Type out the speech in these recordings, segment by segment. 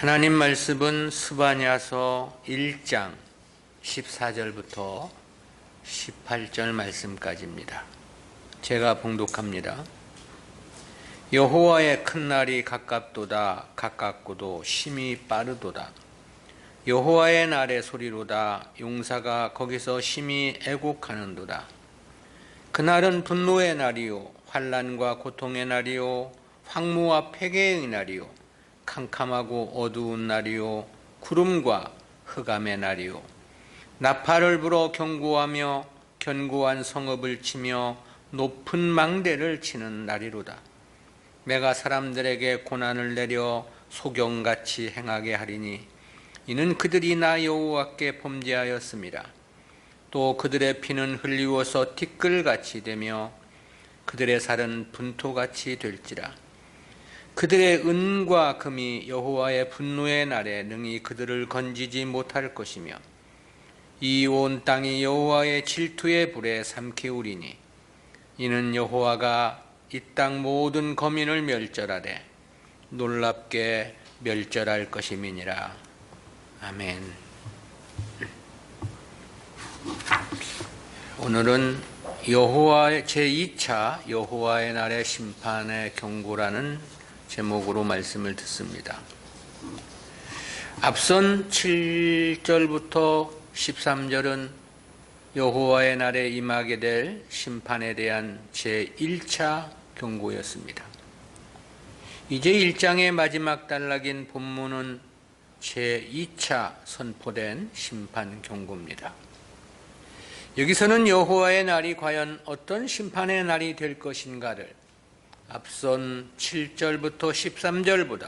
하나님 말씀은 스바냐서 1장 14절부터 18절 말씀까지입니다. 제가 봉독합니다. 여호와의 큰 날이 가깝도다. 가깝고도 심히 빠르도다. 여호와의 날의 소리로다. 용사가 거기서 심히 애곡하는도다. 그날은 분노의 날이요 환난과 고통의 날이요 황무와 폐괴의 날이요 캄캄하고 어두운 날이요 구름과 흑암의 날이요 나팔을 불어 경고하며 견고한 성읍을 치며 높은 망대를 치는 날이로다. 내가 사람들에게 고난을 내려 소경같이 행하게 하리니 이는 그들이 나 여호와께 범죄하였습니다. 또 그들의 피는 흘리워서 티끌같이 되며 그들의 살은 분토같이 될지라. 그들의 은과 금이 여호와의 분노의 날에 능히 그들을 건지지 못할 것이며 이 온 땅이 여호와의 질투의 불에 삼키우리니 이는 여호와가 이 땅 모든 거민을 멸절하되 놀랍게 멸절할 것임이니라. 아멘. 오늘은 여호와의 제2차 여호와의 날의 심판의 경고라는 제목으로 말씀을 듣습니다. 앞선 7절부터 13절은 여호와의 날에 임하게 될 심판에 대한 제1차 경고였습니다. 이제 1장의 마지막 단락인 본문은 제2차 선포된 심판 경고입니다. 여기서는 여호와의 날이 과연 어떤 심판의 날이 될 것인가를 앞선 7절부터 13절보다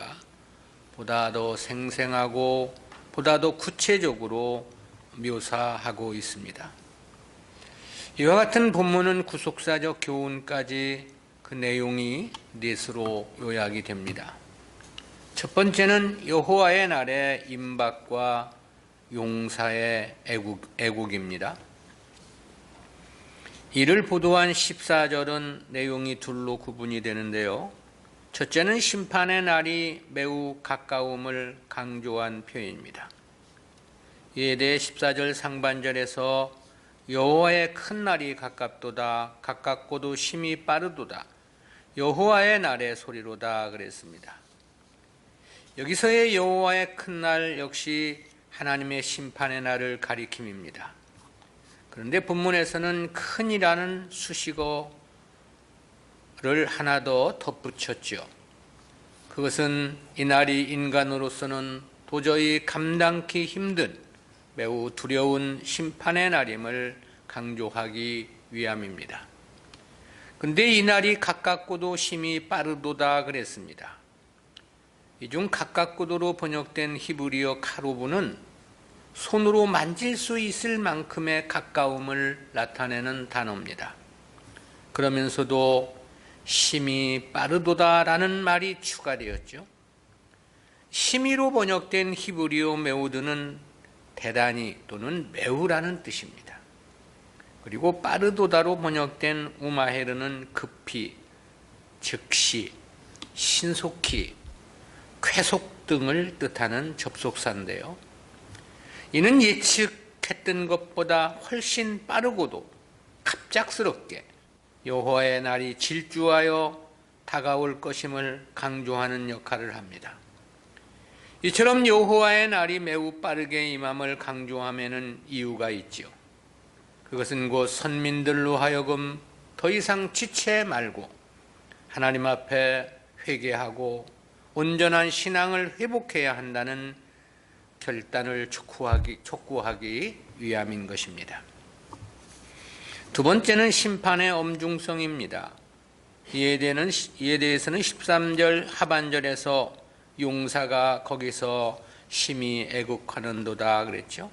보다 더 생생하고 보다 더 구체적으로 묘사하고 있습니다. 이와 같은 본문은 구속사적 교훈까지 그 내용이 넷으로 요약이 됩니다. 첫 번째는 여호와의 날의 임박과 용사의 애국입니다. 이를 보도한 14절은 내용이 둘로 구분이 되는데요. 첫째는 심판의 날이 매우 가까움을 강조한 표현입니다. 이에 대해 14절 상반절에서 여호와의 큰 날이 가깝도다. 가깝고도 심히 빠르도다. 여호와의 날의 소리로다 그랬습니다. 여기서의 여호와의 큰 날 역시 하나님의 심판의 날을 가리킴입니다. 그런데 본문에서는 큰이라는 수식어를 하나 더 덧붙였죠. 그것은 이 날이 인간으로서는 도저히 감당하기 힘든 매우 두려운 심판의 날임을 강조하기 위함입니다. 그런데 이 날이 가깝고도 심히 빠르도다 그랬습니다. 이 중 가깝고도로 번역된 히브리어 카루브는 손으로 만질 수 있을 만큼의 가까움을 나타내는 단어입니다. 그러면서도 심히 빠르도다라는 말이 추가되었죠. 심히로 번역된 히브리어 메우드는 대단히 또는 매우라는 뜻입니다. 그리고 빠르도다로 번역된 우마헤르는 급히, 즉시, 신속히, 쾌속 등을 뜻하는 접속사인데요. 이는 예측했던 것보다 훨씬 빠르고도 갑작스럽게 여호와의 날이 질주하여 다가올 것임을 강조하는 역할을 합니다. 이처럼 여호와의 날이 매우 빠르게 임함을 강조하면은 이유가 있지요. 그것은 곧 선민들로 하여금 더 이상 지체 말고 하나님 앞에 회개하고 온전한 신앙을 회복해야 한다는 결단을 촉구하기 위함인 것입니다. 두 번째는 심판의 엄중성입니다. 이에 대해서는 13절 하반절에서 용사가 거기서 심히 애국하는도다 그랬죠.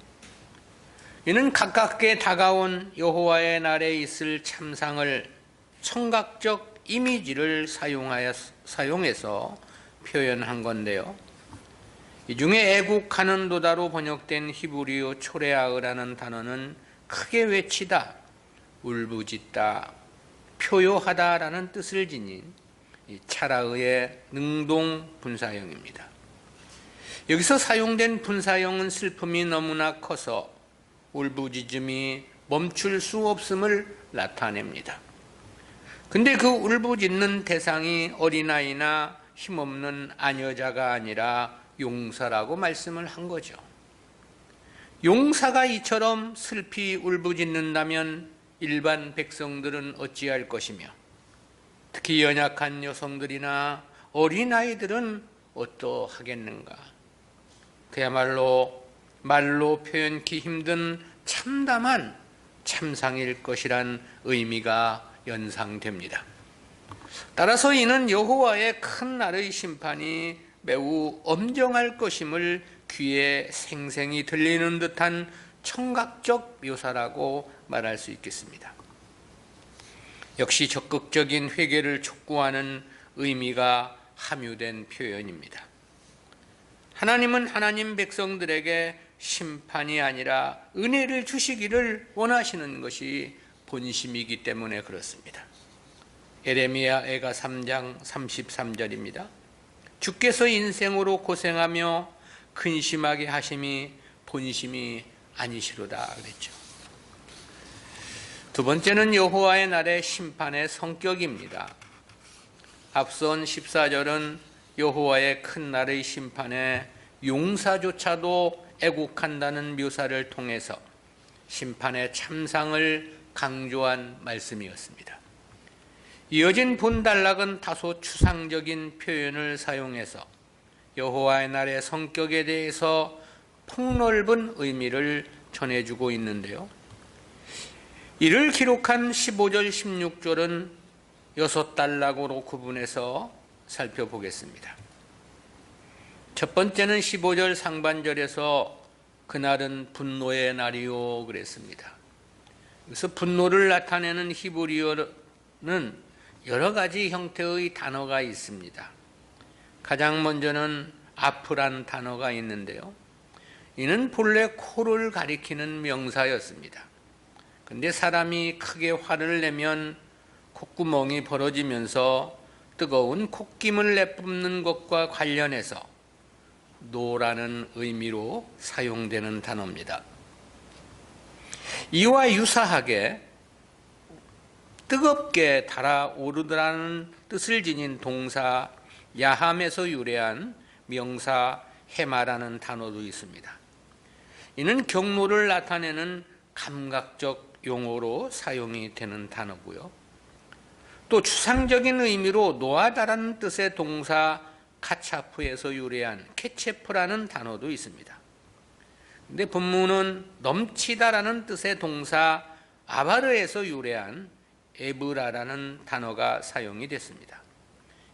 이는 가깝게 다가온 여호와의 날에 있을 참상을 청각적 이미지를 사용해서 표현한 건데요. 이 중에 애국하는도다로 번역된 히브리어 초레아으라는 단어는 크게 외치다, 울부짖다, 표요하다라는 뜻을 지닌 차라의 능동 분사형입니다. 여기서 사용된 분사형은 슬픔이 너무나 커서 울부짖음이 멈출 수 없음을 나타냅니다. 근데 그 울부짖는 대상이 어린아이나 힘없는 아녀자가 아니라 용사라고 말씀을 한 거죠. 용사가 이처럼 슬피 울부짖는다면 일반 백성들은 어찌할 것이며, 특히 연약한 여성들이나 어린아이들은 어떠하겠는가. 그야말로 말로 표현하기 힘든 참담한 참상일 것이란 의미가 연상됩니다. 따라서 이는 여호와의 큰 날의 심판이 매우 엄정할 것임을 귀에 생생히 들리는 듯한 청각적 묘사라고 말할 수 있겠습니다. 역시 적극적인 회개를 촉구하는 의미가 함유된 표현입니다. 하나님은 하나님 백성들에게 심판이 아니라 은혜를 주시기를 원하시는 것이 본심이기 때문에 그렇습니다. 예레미야 애가 3장 33절입니다. 주께서 인생으로 고생하며 근심하게 하심이 본심이 아니시로다 그랬죠. 두 번째는 여호와의 날의 심판의 성격입니다. 앞선 14절은 여호와의 큰 날의 심판에 용사조차도 애국한다는 묘사를 통해서 심판의 참상을 강조한 말씀이었습니다. 이어진 본단락은 다소 추상적인 표현을 사용해서 여호와의 날의 성격에 대해서 폭넓은 의미를 전해주고 있는데요. 이를 기록한 15절, 16절은 6단락으로 구분해서 살펴보겠습니다. 첫 번째는 15절 상반절에서 그날은 분노의 날이요 그랬습니다. 그래서 분노를 나타내는 히브리어는 여러 가지 형태의 단어가 있습니다. 가장 먼저는 아프란 단어가 있는데요. 이는 본래 코를 가리키는 명사였습니다. 근데 사람이 크게 화를 내면 콧구멍이 벌어지면서 뜨거운 콧김을 내뿜는 것과 관련해서 노라는 의미로 사용되는 단어입니다. 이와 유사하게 뜨겁게 달아오르다라는 뜻을 지닌 동사 야함에서 유래한 명사 해마라는 단어도 있습니다. 이는 경로를 나타내는 감각적 용어로 사용이 되는 단어고요. 또 추상적인 의미로 노하다라는 뜻의 동사 카차프에서 유래한 케체프라는 단어도 있습니다. 근데 본문은 넘치다라는 뜻의 동사 아바르에서 유래한 에브라라는 단어가 사용이 됐습니다.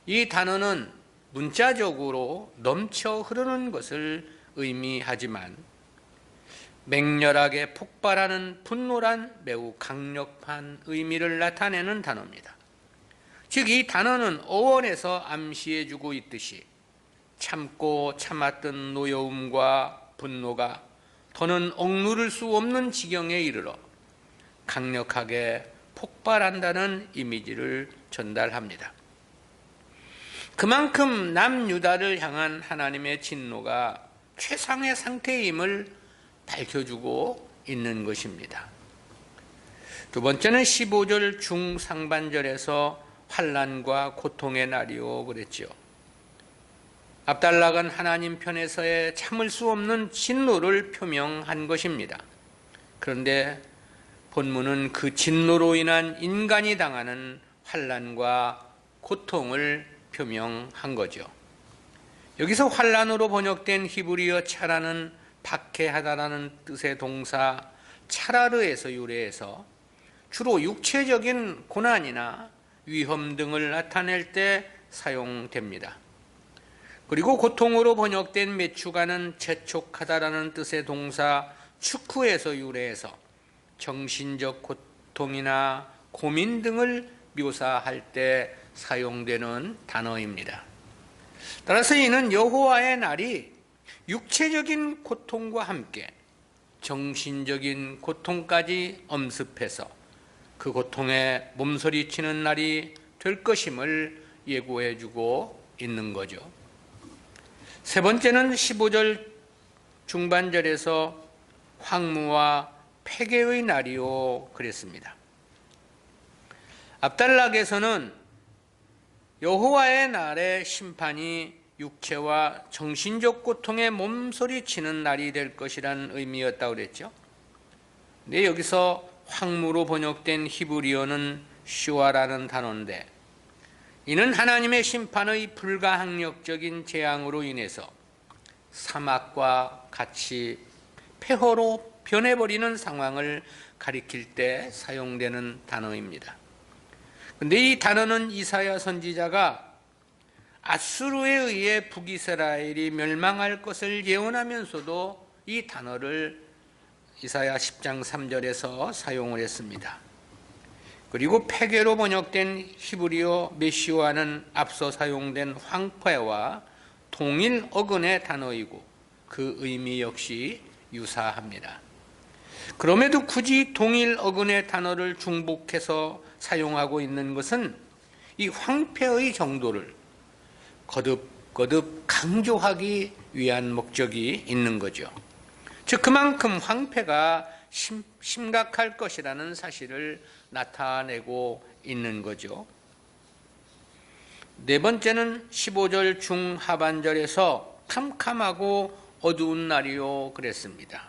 이 단어는 문자적으로 넘쳐 흐르는 것을 의미하지만 맹렬하게 폭발하는 분노란 매우 강력한 의미를 나타내는 단어입니다. 즉 이 단어는 어원에서 암시해주고 있듯이 참고 참았던 노여움과 분노가 더는 억누를 수 없는 지경에 이르러 강력하게 폭발한다는 이미지를 전달합니다. 그만큼 남유다를 향한 하나님의 진노가 최상의 상태임을 밝혀주고 있는 것입니다. 두 번째는 15절 중상반절에서 환난과 고통의 날이요 그랬죠. 앞단락은 하나님 편에서의 참을 수 없는 진노를 표명한 것입니다. 그런데 본문은 그 진노로 인한 인간이 당하는 환난과 고통을 표명한 거죠. 여기서 환난으로 번역된 히브리어 차라는 박해하다라는 뜻의 동사 차라르에서 유래해서 주로 육체적인 고난이나 위험 등을 나타낼 때 사용됩니다. 그리고 고통으로 번역된 메추가는 재촉하다라는 뜻의 동사 축후에서 유래해서 정신적 고통이나 고민 등을 묘사할 때 사용되는 단어입니다. 따라서 이는 여호와의 날이 육체적인 고통과 함께 정신적인 고통까지 엄습해서 그 고통에 몸서리치는 날이 될 것임을 예고해주고 있는 거죠. 세 번째는 15절 중반절에서 황무와 폐괴의 날이요 그랬습니다. 압달락에서는 여호와의 날의 심판이 육체와 정신적 고통에 몸소리치는 날이 될 것이란 의미였다고 그랬죠. 근데 여기서 황무로 번역된 히브리어는 슈아라는 단어인데, 이는 하나님의 심판의 불가항력적인 재앙으로 인해서 사막과 같이 폐허로 변해버리는 상황을 가리킬 때 사용되는 단어입니다. 근데 이 단어는 이사야 선지자가 아수르에 의해 북이스라엘이 멸망할 것을 예언하면서도 이 단어를 이사야 10장 3절에서 사용을 했습니다. 그리고 폐괴로 번역된 히브리어 메시오아는 앞서 사용된 황폐와 동일 어근의 단어이고 그 의미 역시 유사합니다. 그럼에도 굳이 동일 어근의 단어를 중복해서 사용하고 있는 것은 이 황폐의 정도를 거듭거듭 강조하기 위한 목적이 있는 거죠. 즉 그만큼 황폐가 심각할 것이라는 사실을 나타내고 있는 거죠. 네 번째는 15절 중하반절에서 캄캄하고 어두운 날이요 그랬습니다.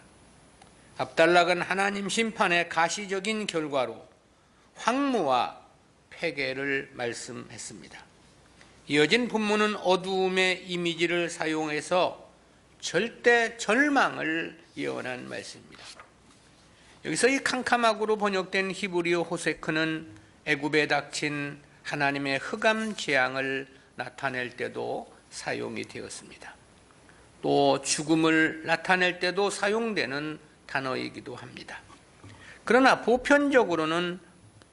압달락은 하나님 심판의 가시적인 결과로 황무와 폐괴를 말씀했습니다. 이어진 본문은 어두움의 이미지를 사용해서 절대 절망을 예언한 말씀입니다. 여기서 이 캄캄하고로 번역된 히브리어 호세크는 애굽에 닥친 하나님의 흑암 재앙을 나타낼 때도 사용이 되었습니다. 또 죽음을 나타낼 때도 사용되는 단어이기도 합니다. 그러나 보편적으로는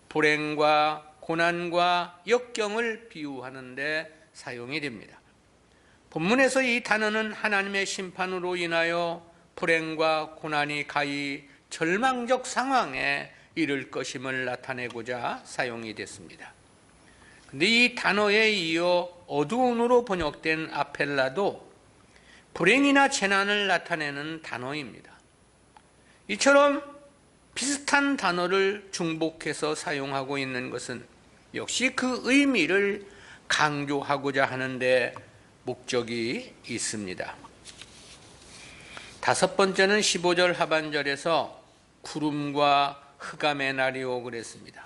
불행과 고난과 역경을 비유하는 데 사용이 됩니다. 본문에서 이 단어는 하나님의 심판으로 인하여 불행과 고난이 가히 절망적 상황에 이를 것임을 나타내고자 사용이 됐습니다. 근데 이 단어에 이어 어두운으로 번역된 아펠라도 불행이나 재난을 나타내는 단어입니다. 이처럼 비슷한 단어를 중복해서 사용하고 있는 것은 역시 그 의미를 강조하고자 하는데 목적이 있습니다. 다섯 번째는 15절 하반절에서 구름과 흑암의 날이오 그랬습니다.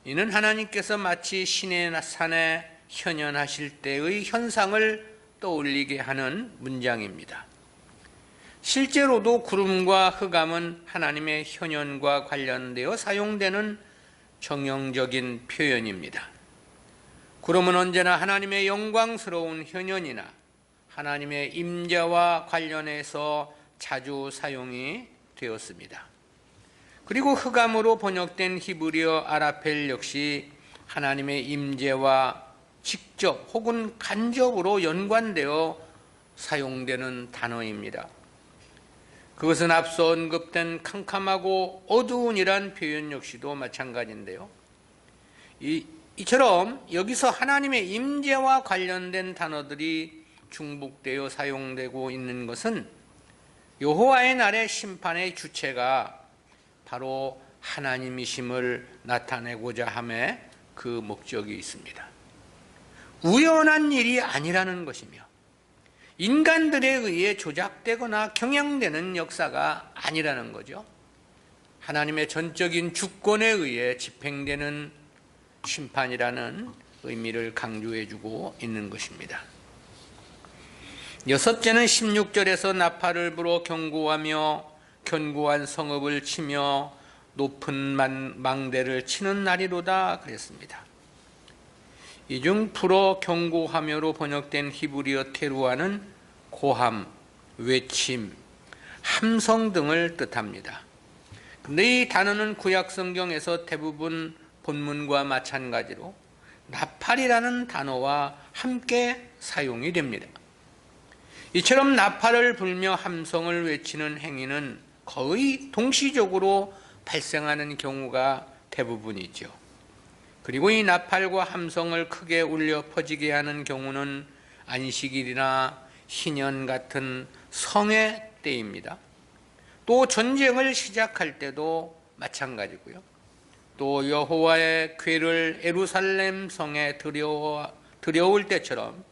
이는 하나님께서 마치 시내 산에 현현하실 때의 현상을 떠올리게 하는 문장입니다. 실제로도 구름과 흑암은 하나님의 현현과 관련되어 사용되는 정형적인 표현입니다. 구름은 언제나 하나님의 영광스러운 현현이나 하나님의 임재와 관련해서 자주 사용이 되었습니다. 그리고 흑암으로 번역된 히브리어 아라펠 역시 하나님의 임재와 직접 혹은 간접으로 연관되어 사용되는 단어입니다. 그것은 앞서 언급된 캄캄하고 어두운이란 표현 역시도 마찬가지인데요. 이처럼 여기서 하나님의 임재와 관련된 단어들이 중복되어 사용되고 있는 것은 여호와의 날의 심판의 주체가 바로 하나님이심을 나타내고자 함에 그 목적이 있습니다. 우연한 일이 아니라는 것이며 인간들에 의해 조작되거나 경향되는 역사가 아니라는 거죠. 하나님의 전적인 주권에 의해 집행되는 심판이라는 의미를 강조해주고 있는 것입니다. 여섯째는 16절에서 나팔을 불어 경고하며 견고한 성읍을 치며 높은 망대를 치는 날이로다 그랬습니다. 이 중 불어 경고하며로 번역된 히브리어 테루아는 고함, 외침, 함성 등을 뜻합니다. 근데 이 단어는 구약 성경에서 대부분 본문과 마찬가지로 나팔이라는 단어와 함께 사용이 됩니다. 이처럼 나팔을 불며 함성을 외치는 행위는 거의 동시적으로 발생하는 경우가 대부분이죠. 그리고 이 나팔과 함성을 크게 울려 퍼지게 하는 경우는 안식일이나 희년 같은 성의 때입니다. 또 전쟁을 시작할 때도 마찬가지고요. 또 여호와의 궤를 예루살렘 성에 들여올 때처럼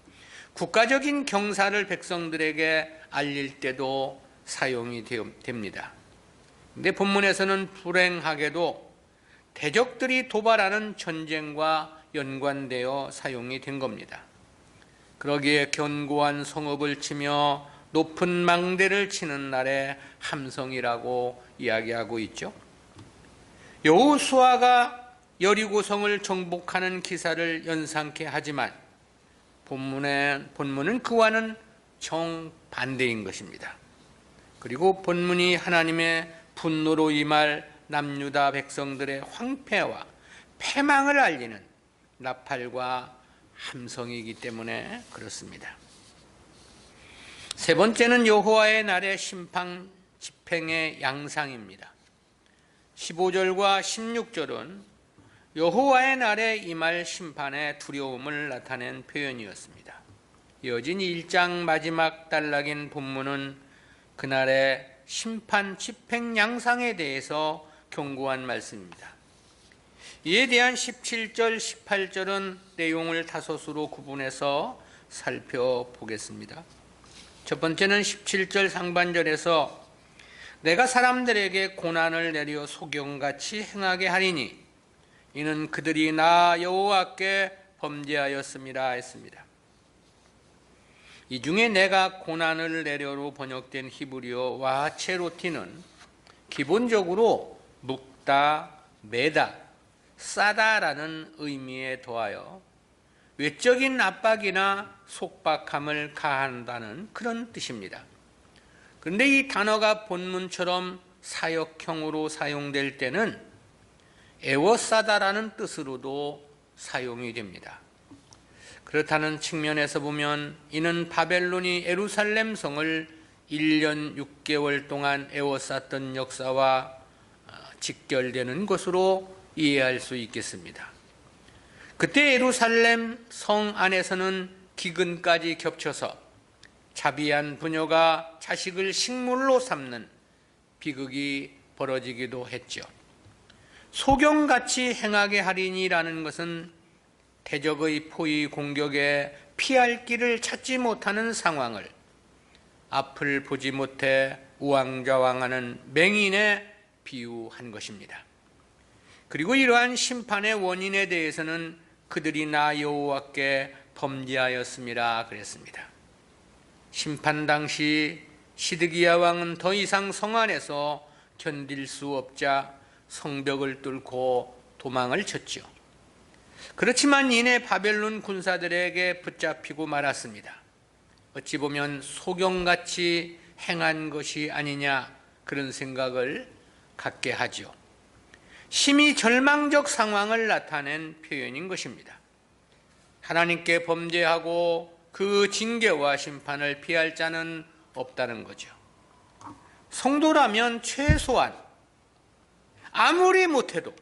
국가적인 경사를 백성들에게 알릴 때도 사용이 됩니다. 근데 본문에서는 불행하게도 대적들이 도발하는 전쟁과 연관되어 사용이 된 겁니다. 그러기에 견고한 성읍을 치며 높은 망대를 치는 날에 함성이라고 이야기하고 있죠. 여호수아가 여리고성을 정복하는 기사를 연상케 하지만 본문은 그와는 정반대인 것입니다. 그리고 본문이 하나님의 분노로 임할 남유다 백성들의 황폐와 패망을 알리는 나팔과 함성이기 때문에 그렇습니다. 세 번째는 여호와의 날의 심판 집행의 양상입니다. 15절과 16절은 여호와의 날에 임할 심판의 두려움을 나타낸 표현이었습니다. 이어진 1장 마지막 단락인 본문은 그날의 심판 집행 양상에 대해서 경고한 말씀입니다. 이에 대한 17절, 18절은 내용을 다섯으로 구분해서 살펴보겠습니다. 첫 번째는 17절 상반절에서 내가 사람들에게 고난을 내려 소경같이 행하게 하리니 이는 그들이 나 여호와께 범죄하였음이라 했습니다. 이 중에 내가 고난을 내려로 번역된 히브리어 와체로티는 기본적으로 묶다, 매다, 싸다라는 의미에 더하여 외적인 압박이나 속박함을 가한다는 그런 뜻입니다. 그런데 이 단어가 본문처럼 사역형으로 사용될 때는 애워싸다라는 뜻으로도 사용이 됩니다. 그렇다는 측면에서 보면 이는 바벨론이 예루살렘 성을 1년 6개월 동안 애워쌌던 역사와 직결되는 것으로 이해할 수 있겠습니다. 그때 예루살렘 성 안에서는 기근까지 겹쳐서 자비한 부녀가 자식을 식물로 삼는 비극이 벌어지기도 했죠. 소경같이 행하게 하리니라는 것은 대적의 포위 공격에 피할 길을 찾지 못하는 상황을 앞을 보지 못해 우왕좌왕하는 맹인에 비유한 것입니다. 그리고 이러한 심판의 원인에 대해서는 그들이 나 여호와께 범죄하였음이라 그랬습니다. 심판 당시 시드기야 왕은 더 이상 성 안에서 견딜 수 없자 성벽을 뚫고 도망을 쳤죠. 그렇지만 이내 바벨론 군사들에게 붙잡히고 말았습니다. 어찌 보면 소경같이 행한 것이 아니냐 그런 생각을 갖게 하죠. 심히 절망적 상황을 나타낸 표현인 것입니다. 하나님께 범죄하고 그 징계와 심판을 피할 자는 없다는 거죠. 성도라면 최소한 아무리 못해도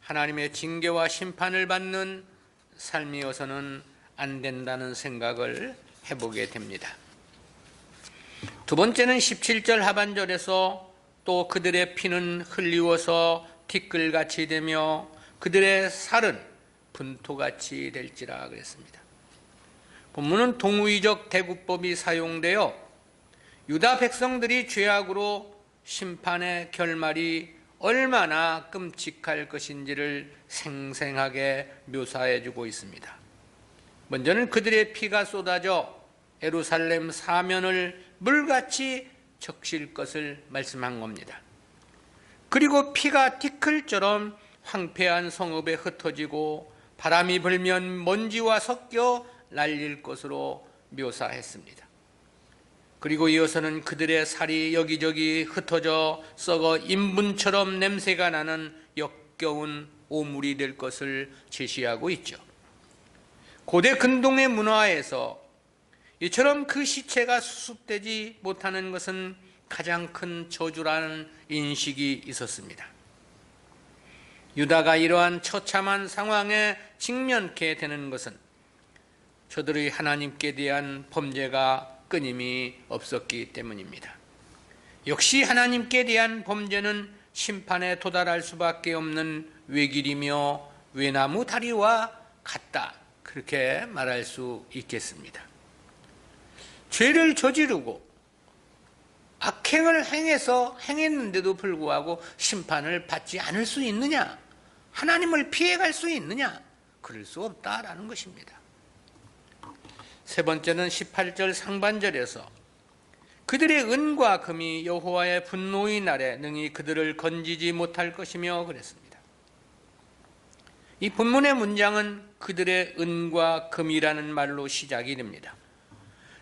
하나님의 징계와 심판을 받는 삶이어서는 안 된다는 생각을 해보게 됩니다. 두 번째는 17절 하반절에서 또 그들의 피는 흘리워서 티끌같이 되며 그들의 살은 분토같이 될지라 그랬습니다. 본문은 동의적 대구법이 사용되어 유다 백성들이 죄악으로 심판의 결말이 얼마나 끔찍할 것인지를 생생하게 묘사해주고 있습니다. 먼저는 그들의 피가 쏟아져 예루살렘 사면을 물같이 적실 것을 말씀한 겁니다. 그리고 피가 티끌처럼 황폐한 성읍에 흩어지고 바람이 불면 먼지와 섞여 날릴 것으로 묘사했습니다. 그리고 이어서는 그들의 살이 여기저기 흩어져 썩어 인분처럼 냄새가 나는 역겨운 오물이 될 것을 제시하고 있죠. 고대 근동의 문화에서 이처럼 그 시체가 수습되지 못하는 것은 가장 큰 저주라는 인식이 있었습니다. 유다가 이러한 처참한 상황에 직면케 되는 것은 저들의 하나님께 대한 범죄가 끊임이 없었기 때문입니다. 역시 하나님께 대한 범죄는 심판에 도달할 수밖에 없는 외길이며 외나무 다리와 같다, 그렇게 말할 수 있겠습니다. 죄를 저지르고 악행을 행했는데도 불구하고 심판을 받지 않을 수 있느냐? 하나님을 피해갈 수 있느냐? 그럴 수 없다라는 것입니다. 세 번째는 18절 상반절에서 그들의 은과 금이 여호와의 분노의 날에 능히 그들을 건지지 못할 것이며 그랬습니다. 이 본문의 문장은 그들의 은과 금이라는 말로 시작이 됩니다.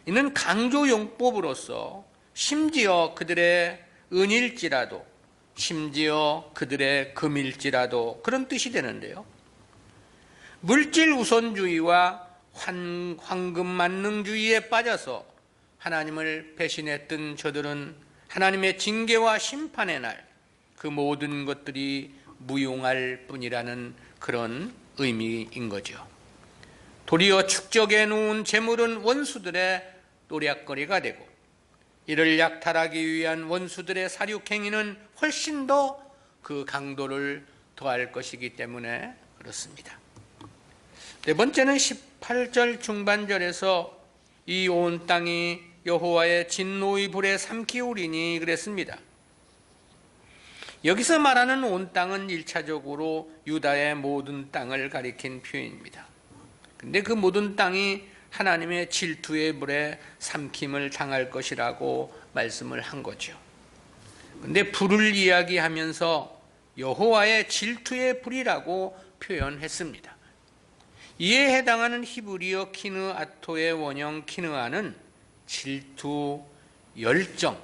이는 강조용법으로서 심지어 그들의 은일지라도, 심지어 그들의 금일지라도 그런 뜻이 되는데요. 물질 우선주의와 황금 만능주의에 빠져서 하나님을 배신했던 저들은 하나님의 징계와 심판의 날 그 모든 것들이 무용할 뿐이라는 그런 의미인 거죠. 도리어 축적해 놓은 재물은 원수들의 노략거리가 되고 이를 약탈하기 위한 원수들의 사륙행위는 훨씬 더 그 강도를 더할 것이기 때문에 그렇습니다. 네 번째는 18절 중반절에서 이 온 땅이 여호와의 진노의 불에 삼키우리니 그랬습니다. 여기서 말하는 온 땅은 1차적으로 유다의 모든 땅을 가리킨 표현입니다. 근데 그 모든 땅이 하나님의 질투의 불에 삼킴을 당할 것이라고 말씀을 한 거죠. 근데 불을 이야기하면서 여호와의 질투의 불이라고 표현했습니다. 이에 해당하는 히브리어 키느아토의 원형 키느아는 질투, 열정,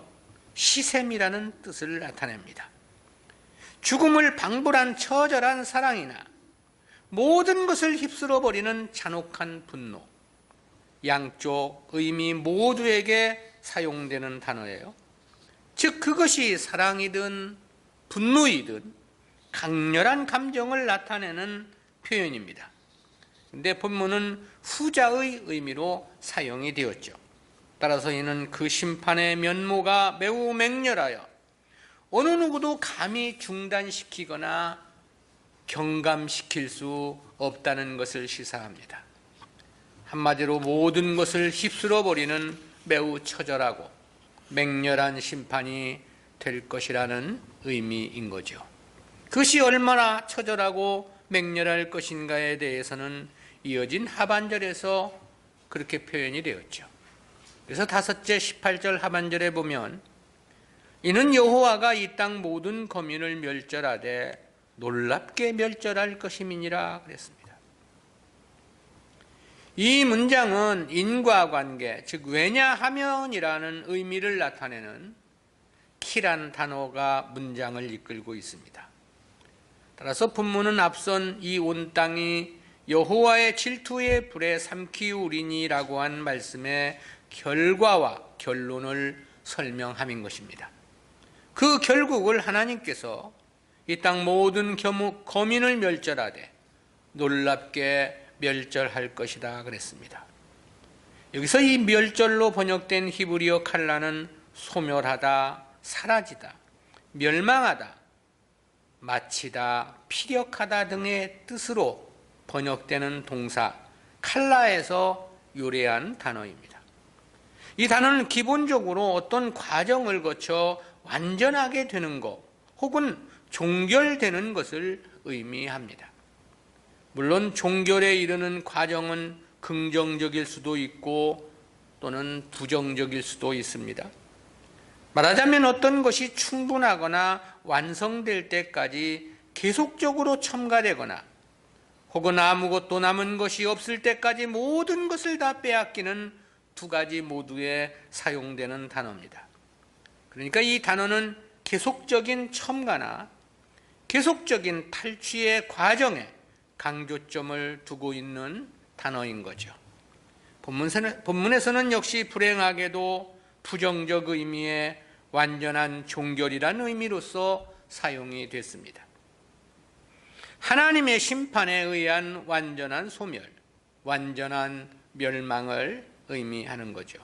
시샘이라는 뜻을 나타냅니다. 죽음을 방불한 처절한 사랑이나 모든 것을 휩쓸어 버리는 잔혹한 분노, 양쪽 의미 모두에게 사용되는 단어예요. 즉 그것이 사랑이든 분노이든 강렬한 감정을 나타내는 표현입니다. 근데 본문은 후자의 의미로 사용이 되었죠. 따라서 이는 그 심판의 면모가 매우 맹렬하여 어느 누구도 감히 중단시키거나 경감시킬 수 없다는 것을 시사합니다. 한마디로 모든 것을 휩쓸어 버리는 매우 처절하고 맹렬한 심판이 될 것이라는 의미인 거죠. 그것이 얼마나 처절하고 맹렬할 것인가에 대해서는 이어진 하반절에서 그렇게 표현이 되었죠. 그래서 5째 18절 하반절에 보면 이는 여호와가 이 땅 모든 거민을 멸절하되 놀랍게 멸절할 것임이니라 그랬습니다. 이 문장은 인과관계, 즉 왜냐하면이라는 의미를 나타내는 키란 단어가 문장을 이끌고 있습니다. 따라서 본문은 앞선 이 온 땅이 여호와의 질투의 불에 삼키우리니라고 한 말씀의 결과와 결론을 설명함인 것입니다. 그 결국을 하나님께서 이 땅 모든 거민을 멸절하되 놀랍게 멸절할 것이다 그랬습니다. 여기서 이 멸절로 번역된 히브리어 칼라는 소멸하다, 사라지다, 멸망하다, 마치다, 피력하다 등의 뜻으로 번역되는 동사 칼라에서 유래한 단어입니다. 이 단어는 기본적으로 어떤 과정을 거쳐 완전하게 되는 것 혹은 종결되는 것을 의미합니다. 물론 종결에 이르는 과정은 긍정적일 수도 있고 또는 부정적일 수도 있습니다. 말하자면 어떤 것이 충분하거나 완성될 때까지 계속적으로 첨가되거나 혹은 아무것도 남은 것이 없을 때까지 모든 것을 다 빼앗기는 두 가지 모두에 사용되는 단어입니다. 그러니까 이 단어는 계속적인 첨가나 계속적인 탈취의 과정에 강조점을 두고 있는 단어인 거죠. 본문에서는 역시 불행하게도 부정적 의미의 완전한 종결이라는 의미로서 사용이 됐습니다. 하나님의 심판에 의한 완전한 소멸, 완전한 멸망을 의미하는 거죠.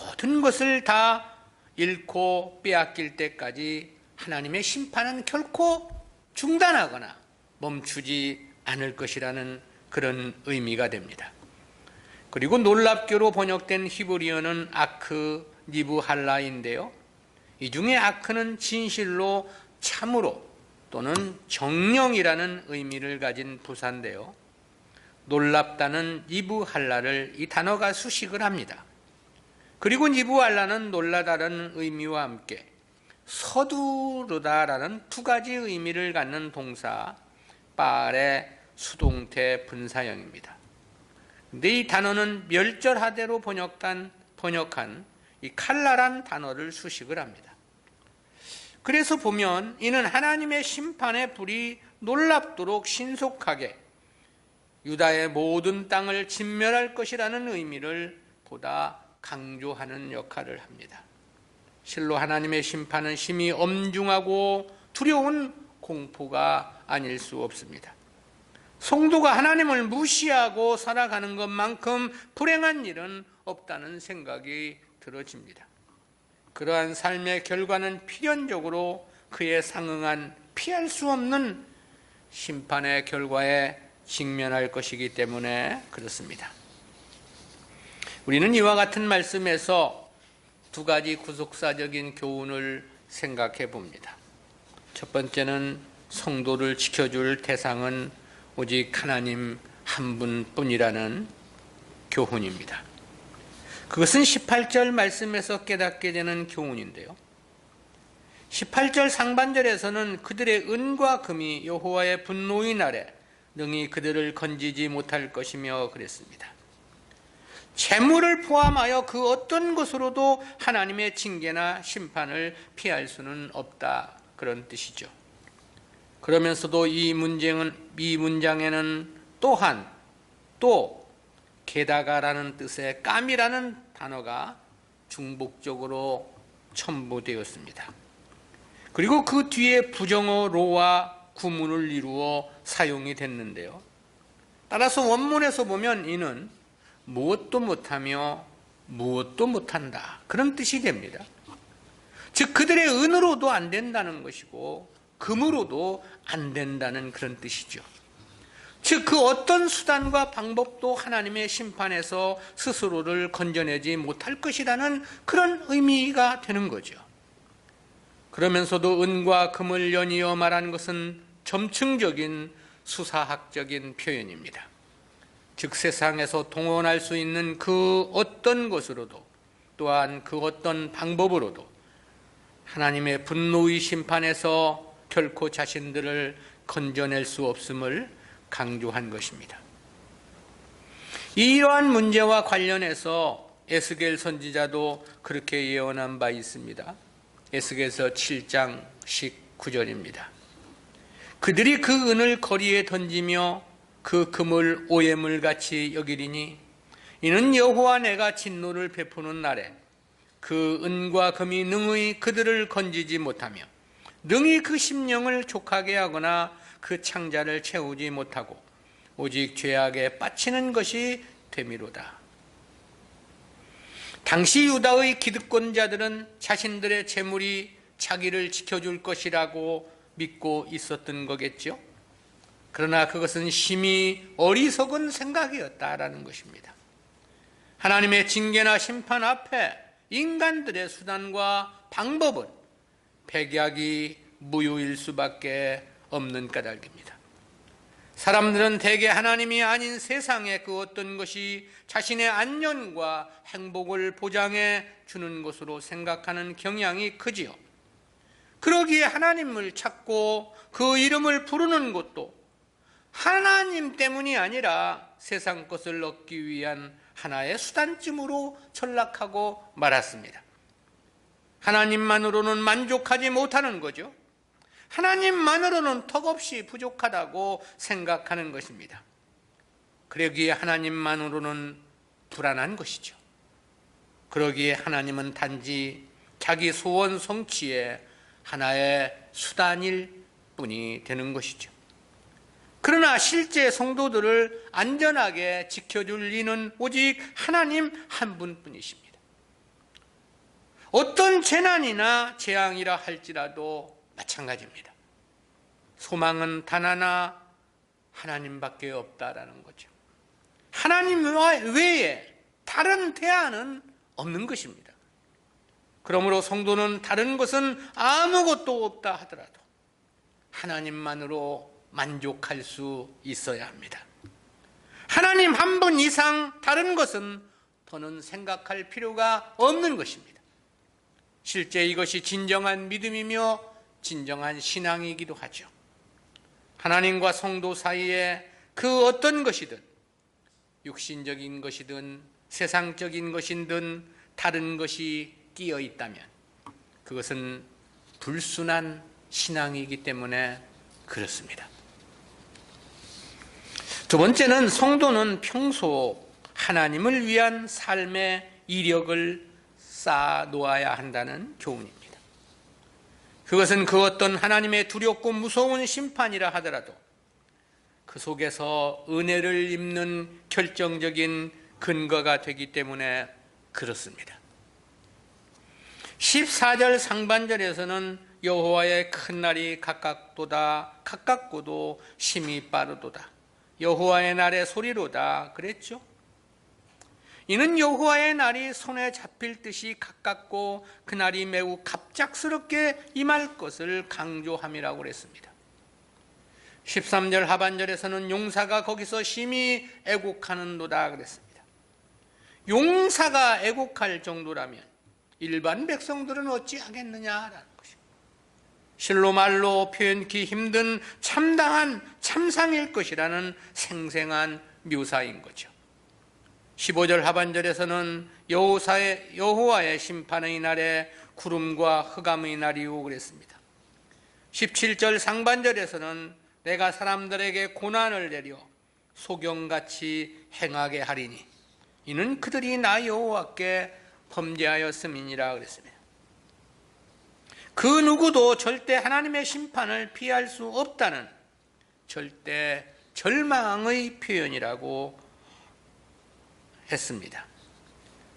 모든 것을 다 잃고 빼앗길 때까지 하나님의 심판은 결코 중단하거나 멈추지 않을 것이라는 그런 의미가 됩니다. 그리고 놀랍게로 번역된 히브리어는 아크 니브할라인데요, 이 중에 아크는 진실로 참으로 또는 정령이라는 의미를 가진 부사인데요, 놀랍다는 니브할라를 이 단어가 수식을 합니다. 그리고 니브할라는 놀라다라는 의미와 함께 서두르다라는 두 가지 의미를 갖는 동사 빨의 수동태 분사형입니다. 근데 이 단어는 멸절하대로 번역한 이 칼라란 단어를 수식을 합니다. 그래서 보면 이는 하나님의 심판의 불이 놀랍도록 신속하게 유다의 모든 땅을 진멸할 것이라는 의미를 보다 강조하는 역할을 합니다. 실로 하나님의 심판은 심히 엄중하고 두려운 공포가 아닐 수 없습니다. 성도가 하나님을 무시하고 살아가는 것만큼 불행한 일은 없다는 생각이 들어집니다. 그러한 삶의 결과는 필연적으로 그에 상응한 피할 수 없는 심판의 결과에 직면할 것이기 때문에 그렇습니다. 우리는 이와 같은 말씀에서 두 가지 구속사적인 교훈을 생각해 봅니다. 첫 번째는 성도를 지켜줄 대상은 오직 하나님 한 분뿐이라는 교훈입니다. 그것은 18절 말씀에서 깨닫게 되는 교훈인데요, 18절 상반절에서는 그들의 은과 금이 여호와의 분노의 날에 능히 그들을 건지지 못할 것이며 그랬습니다. 재물을 포함하여 그 어떤 것으로도 하나님의 징계나 심판을 피할 수는 없다, 그런 뜻이죠. 그러면서도 이 문장에는 또한 또 게다가라는 뜻의 깜이라는 단어가 중복적으로 첨부되었습니다. 그리고 그 뒤에 부정어 로와 구문을 이루어 사용이 됐는데요, 따라서 원문에서 보면 이는 무엇도 못하며 무엇도 못한다, 그런 뜻이 됩니다. 즉 그들의 은으로도 안 된다는 것이고 금으로도 안 된다는 그런 뜻이죠. 즉 그 어떤 수단과 방법도 하나님의 심판에서 스스로를 건져내지 못할 것이라는 그런 의미가 되는 거죠. 그러면서도 은과 금을 연이어 말한 것은 점층적인 수사학적인 표현입니다. 즉 세상에서 동원할 수 있는 그 어떤 것으로도 또한 그 어떤 방법으로도 하나님의 분노의 심판에서 결코 자신들을 건져낼 수 없음을 강조한 것입니다. 이러한 문제와 관련해서 에스겔 선지자도 그렇게 예언한 바 있습니다. 에스겔서 7장 19절입니다. 그들이 그 은을 거리에 던지며 그 금을 오해물같이 여기리니 이는 여호와 내가 진노를 베푸는 날에 그 은과 금이 능히 그들을 건지지 못하며 능히 그 심령을 족하게 하거나 그 창자를 채우지 못하고 오직 죄악에 빠치는 것이 되미로다. 당시 유다의 기득권자들은 자신들의 재물이 자기를 지켜줄 것이라고 믿고 있었던 거겠죠. 그러나 그것은 심히 어리석은 생각이었다라는 것입니다. 하나님의 징계나 심판 앞에 인간들의 수단과 방법은 백약이 무효일 수밖에 없는 까닭입니다. 사람들은 대개 하나님이 아닌 세상의 그 어떤 것이 자신의 안전과 행복을 보장해 주는 것으로 생각하는 경향이 크지요. 그러기에 하나님을 찾고 그 이름을 부르는 것도 하나님 때문이 아니라 세상 것을 얻기 위한 하나의 수단쯤으로 전락하고 말았습니다. 하나님만으로는 만족하지 못하는 거죠. 하나님만으로는 턱없이 부족하다고 생각하는 것입니다. 그러기에 하나님만으로는 불안한 것이죠. 그러기에 하나님은 단지 자기 소원 성취의 하나의 수단일 뿐이 되는 것이죠. 그러나 실제 성도들을 안전하게 지켜줄 이는 오직 하나님 한 분뿐이십니다. 어떤 재난이나 재앙이라 할지라도 마찬가지입니다. 소망은 단 하나, 하나님밖에 없다라는 거죠. 하나님 외에 다른 대안은 없는 것입니다. 그러므로 성도는 다른 것은 아무것도 없다 하더라도 하나님만으로 만족할 수 있어야 합니다. 하나님 한 분 이상 다른 것은 더는 생각할 필요가 없는 것입니다. 실제 이것이 진정한 믿음이며 진정한 신앙이기도 하죠. 하나님과 성도 사이에 그 어떤 것이든, 육신적인 것이든 세상적인 것이든 다른 것이 끼어 있다면 그것은 불순한 신앙이기 때문에 그렇습니다. 두 번째는 성도는 평소 하나님을 위한 삶의 이력을 쌓아 놓아야 한다는 교훈입니다. 그것은 그 어떤 하나님의 두렵고 무서운 심판이라 하더라도 그 속에서 은혜를 입는 결정적인 근거가 되기 때문에 그렇습니다. 14절 상반절에서는 여호와의 큰 날이 가깝고도 심히 빠르도다. 여호와의 날의 소리로다 그랬죠. 이는 여호와의 날이 손에 잡힐 듯이 가깝고 그 날이 매우 갑작스럽게 임할 것을 강조함이라고 그랬습니다. 13절 하반절에서는 용사가 거기서 심히 애곡하는도다 그랬습니다. 용사가 애곡할 정도라면 일반 백성들은 어찌하겠느냐라는 것입니다. 실로 말로 표현하기 힘든 참담한 참상일 것이라는 생생한 묘사인 거죠. 15절 하반절에서는 여호와의 심판의 날에 구름과 흑암의 날이오 그랬습니다. 17절 상반절에서는 내가 사람들에게 고난을 내려 소경같이 행하게 하리니 이는 그들이 나 여호와께 범죄하였음이니라 그랬습니다. 그 누구도 절대 하나님의 심판을 피할 수 없다는 절대 절망의 표현이라고 했습니다.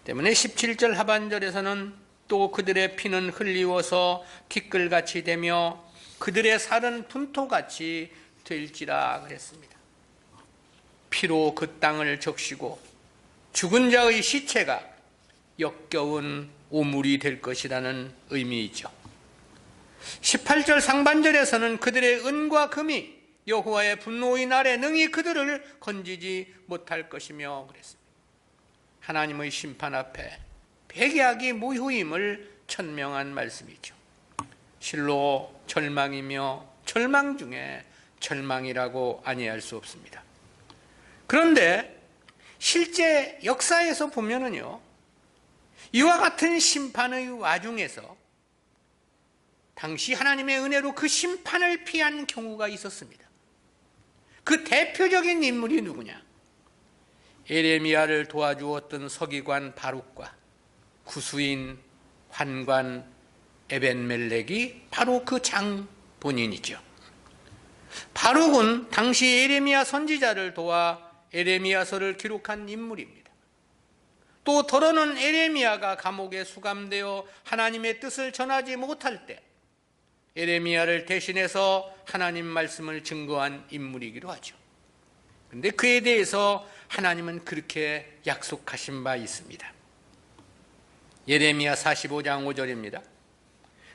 때문에 17절 하반절에서는 또 그들의 피는 흘리워서 티끌같이 되며 그들의 살은 분토같이 될지라 그랬습니다. 피로 그 땅을 적시고 죽은 자의 시체가 역겨운 오물이 될 것이라는 의미이죠. 18절 상반절에서는 그들의 은과 금이 여호와의 분노의 날에 능히 그들을 건지지 못할 것이며 그랬습니다. 하나님의 심판 앞에 백약이 무효임을 천명한 말씀이죠. 실로 절망이며 절망 중에 절망이라고 아니할 수 없습니다. 그런데 실제 역사에서 보면은요, 이와 같은 심판의 와중에서 당시 하나님의 은혜로 그 심판을 피한 경우가 있었습니다. 그 대표적인 인물이 누구냐? 에레미야를 도와주었던 서기관 바룩과 구수인 환관 에벤멜렉이 바로 그 장본인이죠. 바룩은 당시 에레미야 선지자를 도와 에레미야서를 기록한 인물입니다. 또 더러는 에레미야가 감옥에 수감되어 하나님의 뜻을 전하지 못할 때 에레미야를 대신해서 하나님 말씀을 증거한 인물이기도 하죠. 그런데 그에 대해서 하나님은 그렇게 약속하신 바 있습니다. 예레미야 45장 5절입니다.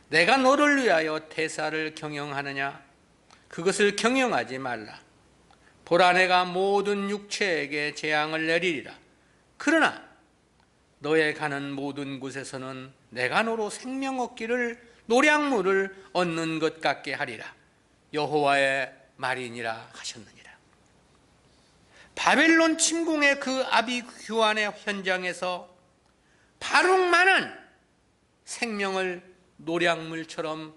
내가 너를 위하여 태사를 경영하느냐? 그것을 경영하지 말라. 보라 내가 모든 육체에게 재앙을 내리리라. 그러나 너의 가는 모든 곳에서는 내가 너로 생명 얻기를 노량물을 얻는 것 같게 하리라. 여호와의 말이니라 하셨느니라. 바벨론 침공의 그 아비규환의 현장에서 바룩만은 생명을 노량물처럼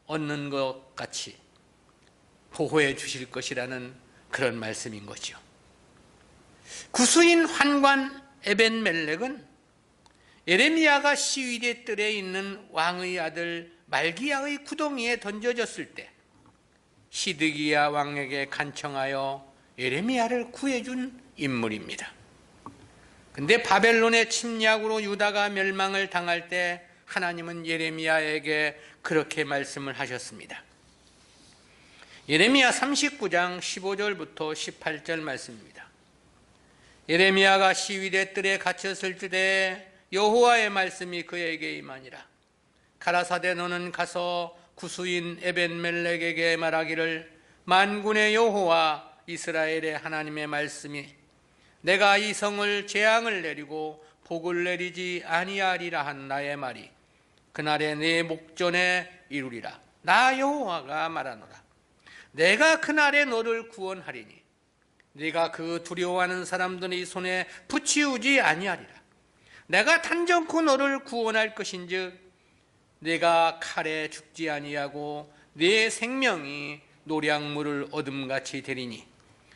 얻는 것 같이 보호해 주실 것이라는 그런 말씀인 거죠. 구수인 환관 에벤멜렉은 예레미야가 시위대 뜰에 있는 왕의 아들 말기야의 구덩이에 던져졌을 때 시드기야 왕에게 간청하여 예레미야를 구해준 인물입니다. 근데 바벨론의 침략으로 유다가 멸망을 당할 때 하나님은 예레미야에게 그렇게 말씀을 하셨습니다. 예레미야 39장 15절부터 18절 말씀입니다. 예레미야가 시위대 뜰에 갇혔을 때에 여호와의 말씀이 그에게 임하니라. 가라사대 너는 가서 구스인 에벤멜렉에게 말하기를 만군의 여호와 이스라엘의 하나님의 말씀이 내가 이 성을 재앙을 내리고 복을 내리지 아니하리라 한 나의 말이 그날에 내 목전에 이루리라. 나 여호와가 말하노라. 내가 그날에 너를 구원하리니 네가 그 두려워하는 사람들의 손에 붙이우지 아니하리라. 내가 단정코 너를 구원할 것인즉 네가 칼에 죽지 아니하고 네 생명이 노량물을 얻음같이 되리니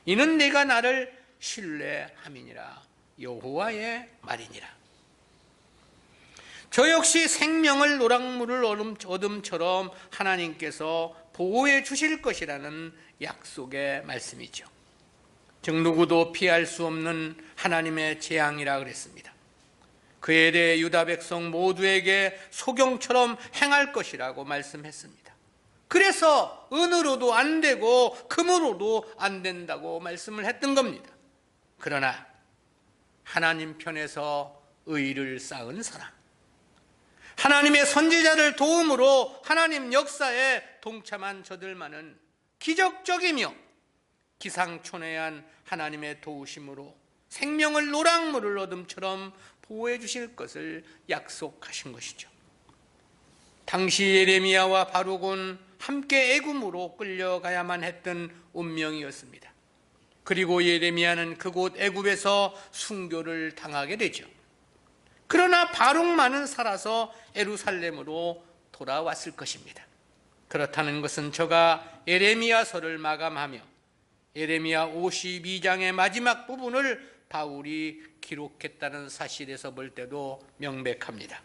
이는 네가 나를 신뢰함이니라. 여호와의 말이니라. 저 역시 생명을 노량물을 얻음처럼 하나님께서 보호해 주실 것이라는 약속의 말씀이죠. 즉 누구도 피할 수 없는 하나님의 재앙이라 그랬습니다. 그에 대해 유다 백성 모두에게 소경처럼 행할 것이라고 말씀했습니다. 그래서 은으로도 안 되고 금으로도 안 된다고 말씀을 했던 겁니다. 그러나 하나님 편에서 의를 쌓은 사람, 하나님의 선지자를 도움으로 하나님 역사에 동참한 저들만은 기적적이며 기상천외한 하나님의 도우심으로 생명을 노랑물을 얻음처럼 보호해 주실 것을 약속하신 것이죠. 당시 예레미야와 바룩은 함께 애굽으로 끌려가야만 했던 운명이었습니다. 그리고 예레미야는 그곳 애굽에서 순교를 당하게 되죠. 그러나 바룩만은 살아서 예루살렘으로 돌아왔을 것입니다. 그렇다는 것은 저가 예레미야서를 마감하며 예레미야 52장의 마지막 부분을 바울이 기록했다는 사실에서 볼 때도 명백합니다.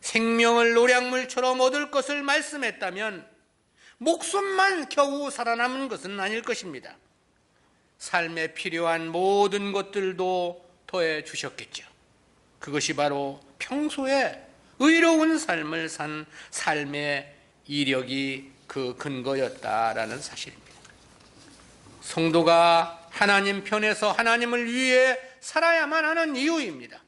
생명을 노량물처럼 얻을 것을 말씀했다면 목숨만 겨우 살아남은 것은 아닐 것입니다. 삶에 필요한 모든 것들도 더해 주셨겠죠. 그것이 바로 평소에 의로운 삶을 산 삶의 이력이 그 근거였다라는 사실입니다. 성도가 하나님 편에서 하나님을 위해 살아야만 하는 이유입니다.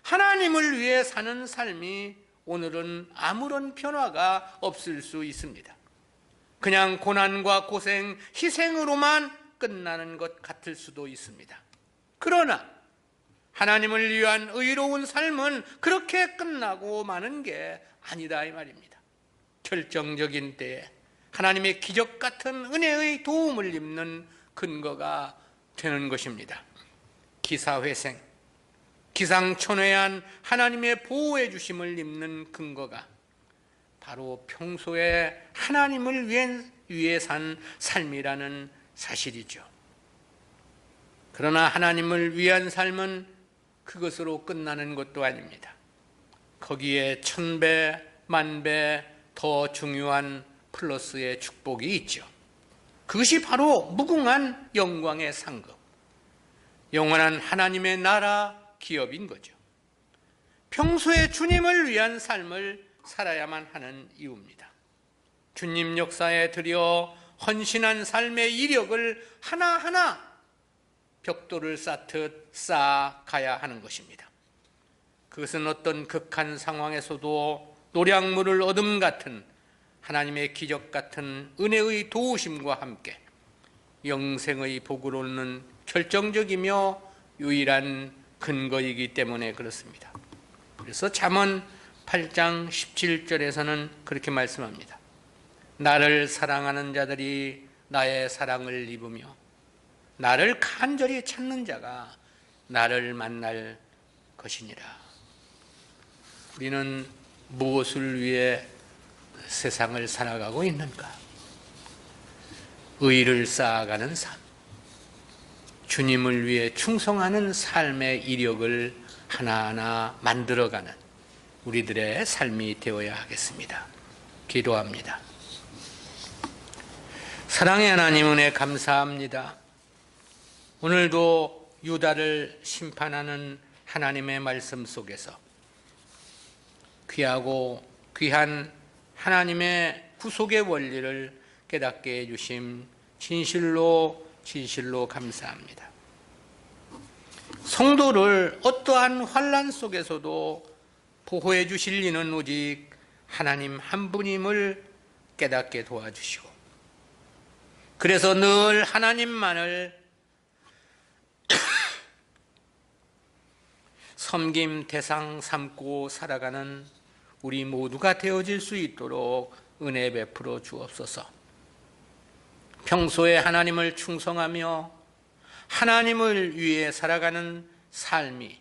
하나님을 위해 사는 삶이 오늘은 아무런 변화가 없을 수 있습니다. 그냥 고난과 고생, 희생으로만 끝나는 것 같을 수도 있습니다. 그러나 하나님을 위한 의로운 삶은 그렇게 끝나고 마는 게 아니다 이 말입니다. 결정적인 때에 하나님의 기적 같은 은혜의 도움을 입는 근거가 되는 것입니다. 기사회생, 기상천외한 하나님의 보호해 주심을 입는 근거가 바로 평소에 하나님을 위해 산 삶이라는 사실이죠. 그러나 하나님을 위한 삶은 그것으로 끝나는 것도 아닙니다. 거기에 1000배, 10,000배 더 중요한 플러스의 축복이 있죠. 그것이 바로 무궁한 영광의 상급, 영원한 하나님의 나라 기업인 거죠. 평소에 주님을 위한 삶을 살아야만 하는 이유입니다. 주님 역사에 들여 헌신한 삶의 이력을 하나하나 벽돌을 쌓듯 쌓아가야 하는 것입니다. 그것은 어떤 극한 상황에서도 노량물을 얻음 같은 하나님의 기적 같은 은혜의 도우심과 함께 영생의 복을 얻는 결정적이며 유일한 근거이기 때문에 그렇습니다. 그래서 잠언 8장 17절에서는 그렇게 말씀합니다. 나를 사랑하는 자들이 나의 사랑을 입으며 나를 간절히 찾는 자가 나를 만날 것이니라. 우리는 무엇을 위해 세상을 살아가고 있는가? 의를 쌓아가는 삶, 주님을 위해 충성하는 삶의 이력을 하나하나 만들어가는 우리들의 삶이 되어야 하겠습니다. 기도합니다. 사랑의 하나님 은혜 감사합니다. 오늘도 유다를 심판하는 하나님의 말씀 속에서 귀하고 귀한 하나님의 구속의 원리를 깨닫게 해주심 진실로 감사합니다. 성도를 어떠한 환난 속에서도 보호해 주실 이는 오직 하나님 한 분임을 깨닫게 도와주시고, 그래서 늘 하나님만을 섬김 대상 삼고 살아가는 우리 모두가 되어질 수 있도록 은혜 베풀어 주옵소서. 평소에 하나님을 충성하며 하나님을 위해 살아가는 삶이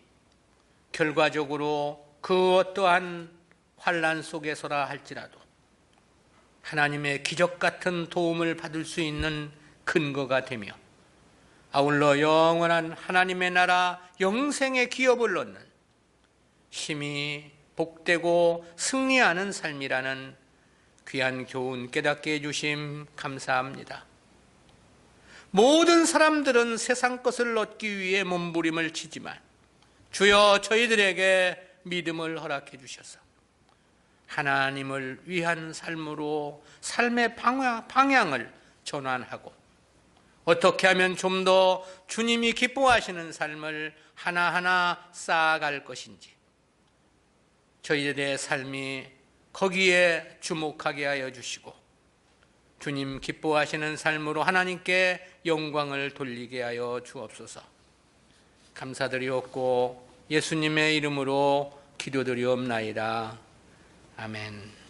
결과적으로 그 어떠한 환난 속에서라 할지라도 하나님의 기적 같은 도움을 받을 수 있는 근거가 되며, 아울러 영원한 하나님의 나라 영생의 기업을 얻는 힘이 복되고 승리하는 삶이라는 귀한 교훈 깨닫게 해주심 감사합니다. 모든 사람들은 세상 것을 얻기 위해 몸부림을 치지만 주여 저희들에게 믿음을 허락해 주셔서 하나님을 위한 삶으로 삶의 방향을 전환하고 어떻게 하면 좀 더 주님이 기뻐하시는 삶을 하나하나 쌓아갈 것인지, 저희들의 삶이 거기에 주목하게 하여 주시고 주님 기뻐하시는 삶으로 하나님께 영광을 돌리게 하여 주옵소서. 감사드리옵고 예수님의 이름으로 기도드리옵나이다. 아멘.